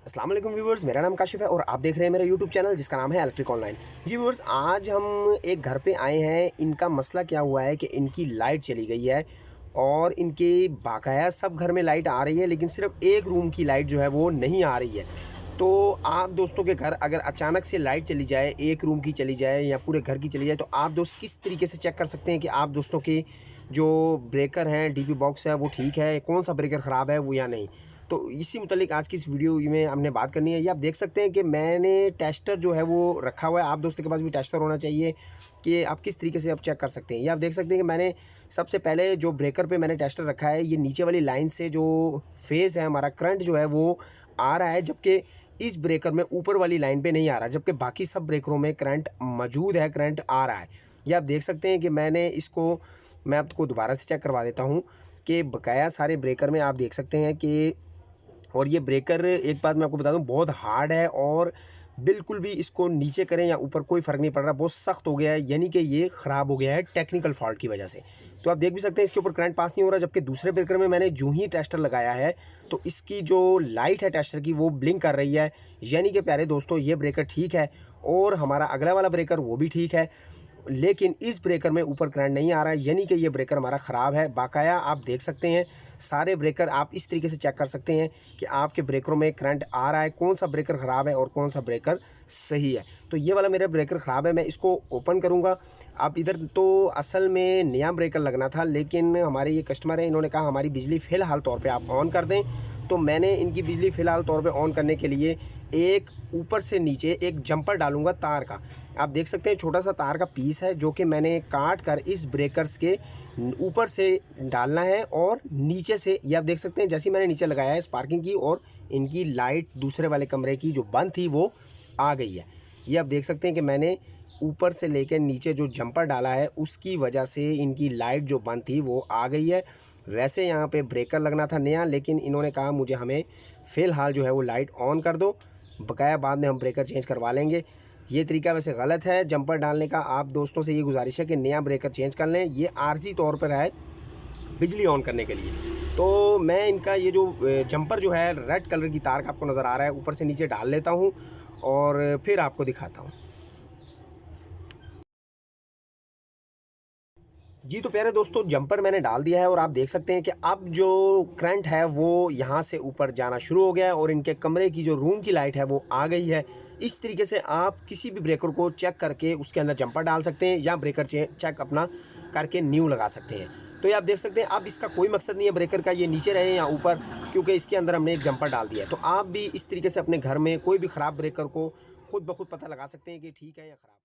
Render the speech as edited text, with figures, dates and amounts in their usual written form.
अस्सलाम वालेकुम व्यूवर्स, मेरा नाम काशिफ है और आप देख रहे हैं मेरा यूट्यूब चैनल जिसका नाम है इलेक्ट्रिक ऑनलाइन। जी व्यूवर्स, आज हम एक घर पे आए हैं। इनका मसला क्या हुआ है कि इनकी लाइट चली गई है और इनके बाकाया सब घर में लाइट आ रही है, लेकिन सिर्फ एक रूम की लाइट जो है वो नहीं आ रही है। तो आप दोस्तों के घर अगर अचानक से लाइट चली जाए, एक रूम की चली जाए या पूरे घर की चली जाए, तो आप दोस्त किस तरीके से चेक कर सकते हैं कि आप दोस्तों के जो ब्रेकर हैं, डीपी बॉक्स है, वो ठीक है, कौन सा ब्रेकर ख़राब है वो या नहीं। तो इसी मुतालिक आज की इस वीडियो में हमने बात करनी है। ये आप देख सकते हैं कि मैंने टेस्टर जो है वो रखा हुआ है। आप दोस्तों के पास भी टेस्टर होना चाहिए कि आप किस तरीके से आप चेक कर सकते हैं। ये आप देख सकते हैं कि मैंने सबसे पहले जो ब्रेकर पे मैंने टेस्टर रखा है, ये नीचे वाली लाइन से जो फेज़ है हमारा करंट जो है वो आ रहा है, जबकि इस ब्रेकर में ऊपर वाली लाइन पे नहीं आ रहा, जबकि बाकी सब ब्रेकरों में करंट मौजूद है, करंट आ रहा है। ये आप देख सकते हैं कि मैं आपको दोबारा से चेक करवा देता हूँ कि बकाया सारे ब्रेकर में आप देख सकते हैं कि, और ये ब्रेकर एक बात मैं आपको बता दूं, बहुत हार्ड है और बिल्कुल भी इसको नीचे करें या ऊपर कोई फ़र्क नहीं पड़ रहा, बहुत सख्त हो गया है, यानी कि ये ख़राब हो गया है टेक्निकल फॉल्ट की वजह से। तो आप देख भी सकते हैं इसके ऊपर करंट पास नहीं हो रहा, जबकि दूसरे ब्रेकर में मैंने जो ही टेस्टर लगाया है तो इसकी जो लाइट है टेस्टर की वो ब्लिंक कर रही है। यानी कि प्यारे दोस्तों, ये ब्रेकर ठीक है और हमारा अगला वाला ब्रेकर वो भी ठीक है, लेकिन इस ब्रेकर में ऊपर करंट नहीं आ रहा है, यानी कि ये ब्रेकर हमारा ख़राब है। बाकाया आप देख सकते हैं सारे ब्रेकर आप इस तरीके से चेक कर सकते हैं कि आपके ब्रेकरों में करंट आ रहा है, कौन सा ब्रेकर ख़राब है और कौन सा ब्रेकर सही है। तो ये वाला मेरा ब्रेकर ख़राब है, मैं इसको ओपन करूँगा। आप इधर तो असल में नया ब्रेकर लगना था, लेकिन हमारे ये कस्टमर हैं, इन्होंने कहा हमारी बिजली फ़िलहाल तौर पर आप ऑन कर दें। तो मैंने इनकी बिजली फ़िलहाल तौर पे ऑन करने के लिए एक ऊपर से नीचे एक जंपर डालूंगा तार का। आप देख सकते हैं छोटा सा तार का पीस है जो कि मैंने काट कर इस ब्रेकर्स के ऊपर से डालना है और नीचे से, ये आप देख सकते हैं जैसे मैंने नीचे लगाया है स्पार्किंग की, और इनकी लाइट दूसरे वाले कमरे की जो बंद थी वो आ गई है। ये आप देख सकते हैं कि मैंने ऊपर से लेकर नीचे जो जंपर डाला है उसकी वजह से इनकी लाइट जो बंद थी वो आ गई है। वैसे यहाँ पे ब्रेकर लगना था नया, लेकिन इन्होंने कहा मुझे हमें फ़िलहाल जो है वो लाइट ऑन कर दो, बकाया बाद में हम ब्रेकर चेंज करवा लेंगे। ये तरीका वैसे गलत है जंपर डालने का। आप दोस्तों से ये गुजारिश है कि नया ब्रेकर चेंज कर लें, ये आर्जी तौर पर है बिजली ऑन करने के लिए। तो मैं इनका ये जो जंपर जो है रेड कलर की तार का आपको नज़र आ रहा है, ऊपर से नीचे डाल लेता हूँ और फिर आपको दिखाता हूँ। जी तो प्यारे दोस्तों, जंपर मैंने डाल दिया है और आप देख सकते हैं कि अब जो करंट है वो यहाँ से ऊपर जाना शुरू हो गया है और इनके कमरे की जो रूम की लाइट है वो आ गई है। इस तरीके से आप किसी भी ब्रेकर को चेक करके उसके अंदर जंपर डाल सकते हैं या ब्रेकर चेक अपना करके न्यू लगा सकते हैं। तो ये आप देख सकते हैं, अब इसका कोई मकसद नहीं है ब्रेकर का ये नीचे रहे या ऊपर, क्योंकि इसके अंदर हमने एक जंपर डाल दिया है। तो आप भी इस तरीके से अपने घर में कोई भी ख़राब ब्रेकर को खुद ब खुद पता लगा सकते हैं कि ठीक है या ख़राब।